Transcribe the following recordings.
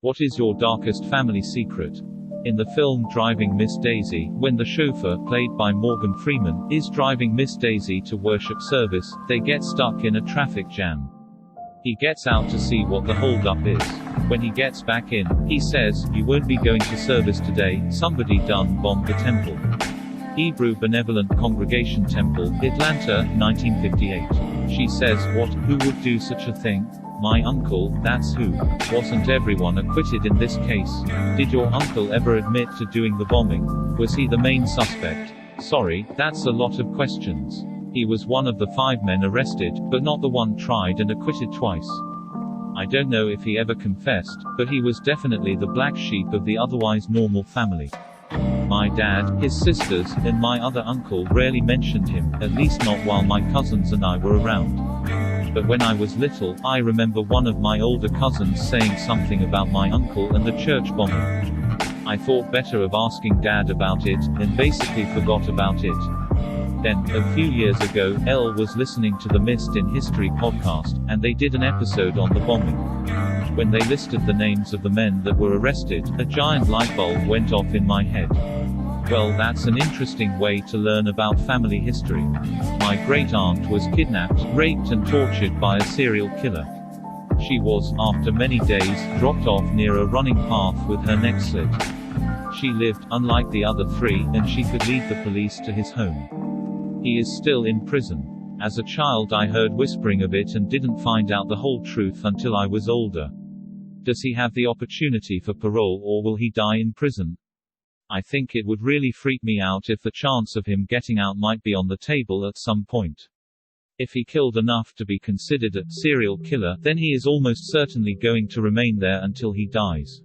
What is your darkest family secret? In the film Driving Miss Daisy, when the chauffeur, played by Morgan Freeman, is driving Miss Daisy to worship service, they get stuck in a traffic jam. He gets out to see what the holdup is. When he gets back in, he says, "You won't be going to service today, somebody done bombed the temple." Hebrew Benevolent Congregation Temple, Atlanta, 1958. She says, "What? Who would do such a thing?" "My uncle, that's who." Wasn't everyone acquitted in this case? Did your uncle ever admit to doing the bombing? Was he the main suspect? Sorry, that's a lot of questions. He was one of the 5 men arrested, but not the one tried and acquitted twice. I don't know if he ever confessed, but he was definitely the black sheep of the otherwise normal family. My dad, his sisters, and my other uncle rarely mentioned him, at least not while my cousins and I were around. But when I was little, I remember one of my older cousins saying something about my uncle and the church bombing. I thought better of asking Dad about it, and basically forgot about it. Then, a few years ago, Elle was listening to the Missed in History podcast, and they did an episode on the bombing. When they listed the names of the men that were arrested, a giant light bulb went off in my head. Well, that's an interesting way to learn about family history. My great-aunt was kidnapped, raped and tortured by a serial killer. She was, after many days, dropped off near a running path with her neck slit. She lived, unlike the other 3, and she could lead the police to his home. He is still in prison. As a child I heard whispering of it and didn't find out the whole truth until I was older. Does he have the opportunity for parole or will he die in prison? I think it would really freak me out if the chance of him getting out might be on the table at some point. If he killed enough to be considered a serial killer, then he is almost certainly going to remain there until he dies.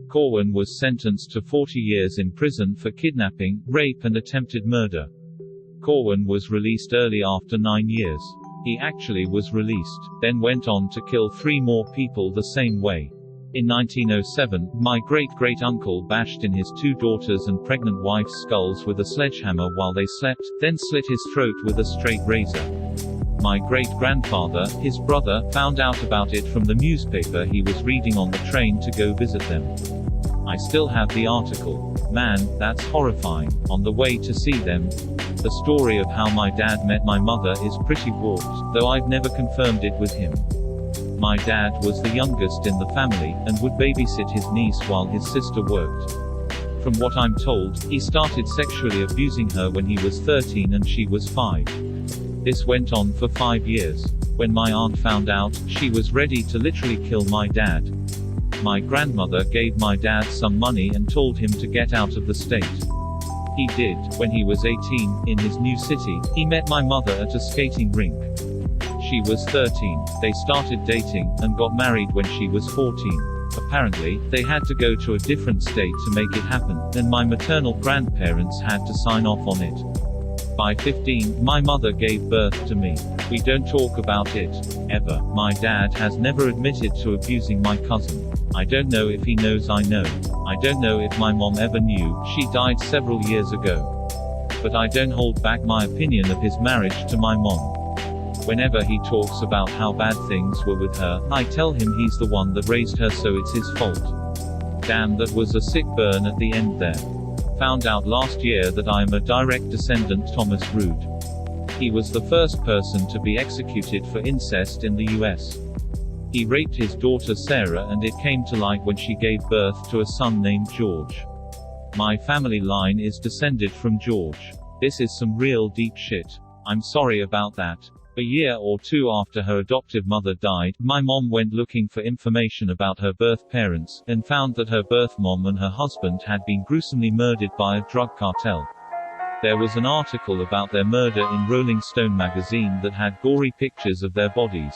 Corwin was sentenced to 40 years in prison for kidnapping, rape and attempted murder. Corwin was released early after 9 years. He actually was released, then went on to kill 3 more people the same way. In 1907, my great-great-uncle bashed in his 2 daughters' and pregnant wife's skulls with a sledgehammer while they slept, then slit his throat with a straight razor. My great-grandfather, his brother, found out about it from the newspaper he was reading on the train to go visit them. I still have the article. Man, that's horrifying. On the way to see them. The story of how my dad met my mother is pretty warped, though I've never confirmed it with him. My dad was the youngest in the family, and would babysit his niece while his sister worked. From what I'm told, he started sexually abusing her when he was 13 and she was 5. This went on for 5 years. When my aunt found out, she was ready to literally kill my dad. My grandmother gave my dad some money and told him to get out of the state. He did. When he was 18, in his new city, he met my mother at a skating rink. She was 13. They started dating, and got married when she was 14. Apparently, they had to go to a different state to make it happen, and my maternal grandparents had to sign off on it. By 15, my mother gave birth to me. We don't talk about it. Ever. My dad has never admitted to abusing my cousin. I don't know if he knows I know. I don't know if my mom ever knew, she died several years ago. But I don't hold back my opinion of his marriage to my mom. Whenever he talks about how bad things were with her, I tell him he's the one that raised her so it's his fault. Damn, that was a sick burn at the end there. Found out last year that I am a direct descendant Thomas Rood. He was the first person to be executed for incest in the US. He raped his daughter Sarah and it came to light when she gave birth to a son named George. My family line is descended from George. This is some real deep shit. I'm sorry about that. A year or 2 after her adoptive mother died, my mom went looking for information about her birth parents, and found that her birth mom and her husband had been gruesomely murdered by a drug cartel. There was an article about their murder in Rolling Stone magazine that had gory pictures of their bodies.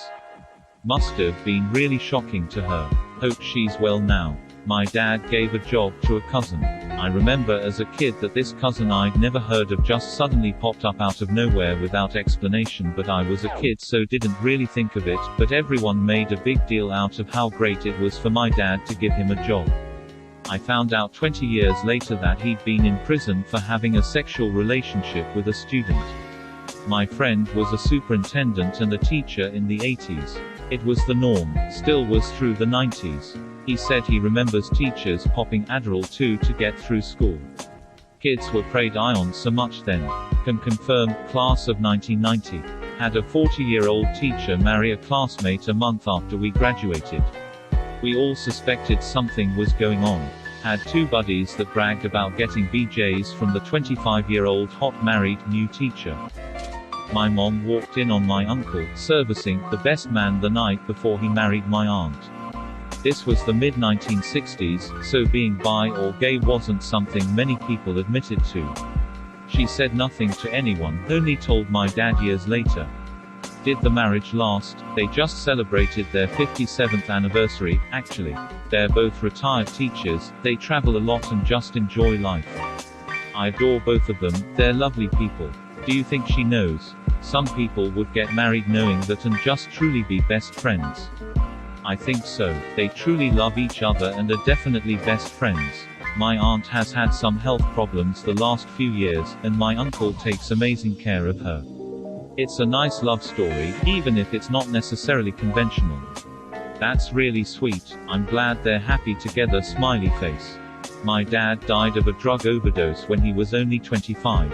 Must have been really shocking to her. Hope she's well now. My dad gave a job to a cousin. I remember as a kid that this cousin I'd never heard of just suddenly popped up out of nowhere without explanation, but I was a kid so didn't really think of it, but everyone made a big deal out of how great it was for my dad to give him a job. I found out 20 years later that he'd been in prison for having a sexual relationship with a student. My friend was a superintendent and a teacher in the 80s. It was the norm, still was through the 90s. He said he remembers teachers popping Adderall too to get through school. Kids were preyed on so much then. Can confirm, class of 1990. Had a 40-year-old teacher marry a classmate a month after we graduated. We all suspected something was going on. Had two buddies that bragged about getting BJs from the 25-year-old hot married new teacher. My mom walked in on my uncle, servicing the best man the night before he married my aunt. This was the mid-1960s, so being bi or gay wasn't something many people admitted to. She said nothing to anyone, only told my dad years later. Did the marriage last? They just celebrated their 57th anniversary, actually. They're both retired teachers, they travel a lot and just enjoy life. I adore both of them, they're lovely people. Do you think she knows? Some people would get married knowing that and just truly be best friends. I think so. They truly love each other and are definitely best friends. My aunt has had some health problems the last few years, and my uncle takes amazing care of her. It's a nice love story, even if it's not necessarily conventional. That's really sweet. I'm glad they're happy together, smiley face. My dad died of a drug overdose when he was only 25.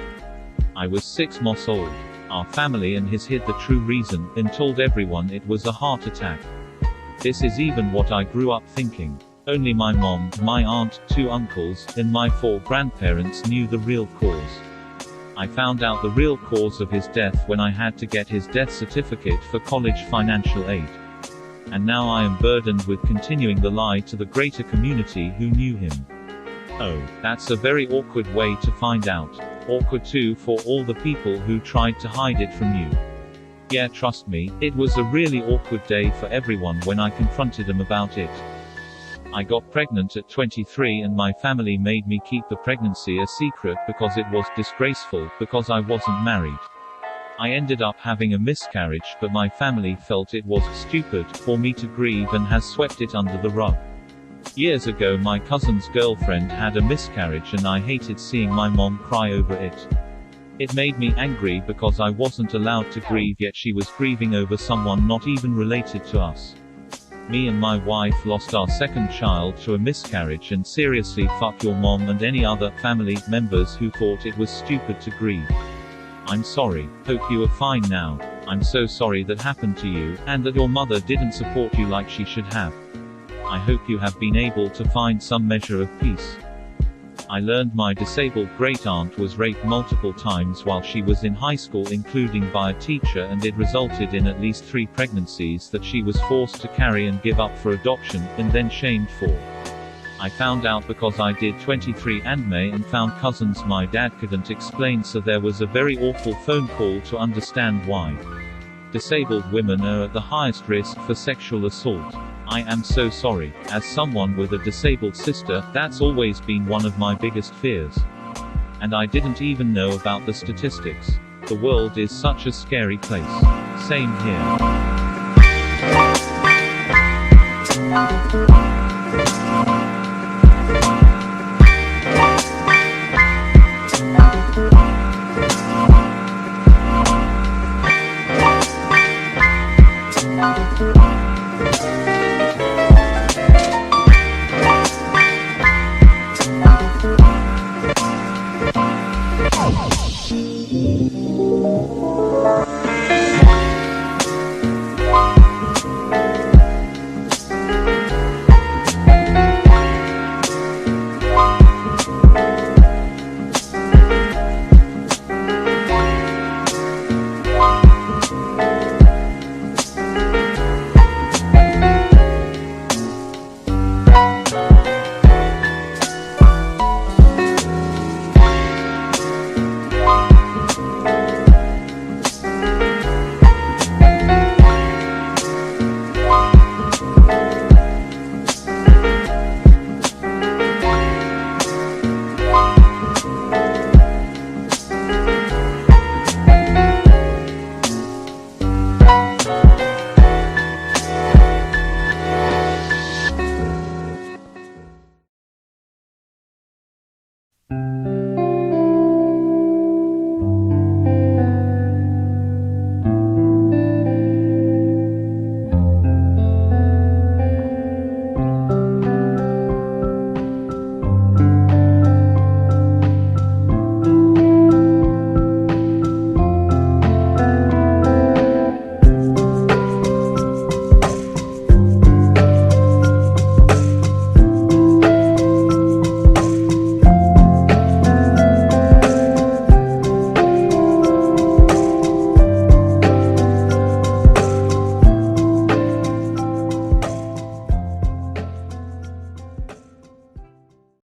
I was 6 months old. Our family and his hid the true reason, and told everyone it was a heart attack. This is even what I grew up thinking. Only my mom, my aunt, 2 uncles, and my 4 grandparents knew the real cause. I found out the real cause of his death when I had to get his death certificate for college financial aid. And now I am burdened with continuing the lie to the greater community who knew him. Oh, that's a very awkward way to find out. Awkward too for all the people who tried to hide it from you. Yeah, trust me, it was a really awkward day for everyone when I confronted them about it. I got pregnant at 23 and my family made me keep the pregnancy a secret because it was disgraceful, because I wasn't married. I ended up having a miscarriage, but my family felt it was stupid for me to grieve and has swept it under the rug. Years ago my cousin's girlfriend had a miscarriage and I hated seeing my mom cry over it. It made me angry because I wasn't allowed to grieve, yet she was grieving over someone not even related to us. Me and my wife lost our second child to a miscarriage, and seriously fuck your mom and any other family members who thought it was stupid to grieve. I'm sorry. Hope you are fine now. I'm so sorry that happened to you, and that your mother didn't support you like she should have. I hope you have been able to find some measure of peace. I learned my disabled great-aunt was raped multiple times while she was in high school, including by a teacher, and it resulted in at least 3 pregnancies that she was forced to carry and give up for adoption, and then shamed for. I found out because I did 23 andme and found cousins my dad couldn't explain, so there was a very awful phone call to understand why. Disabled women are at the highest risk for sexual assault. I am so sorry. As someone with a disabled sister, that's always been one of my biggest fears. And I didn't even know about the statistics. The world is such a scary place. Same here.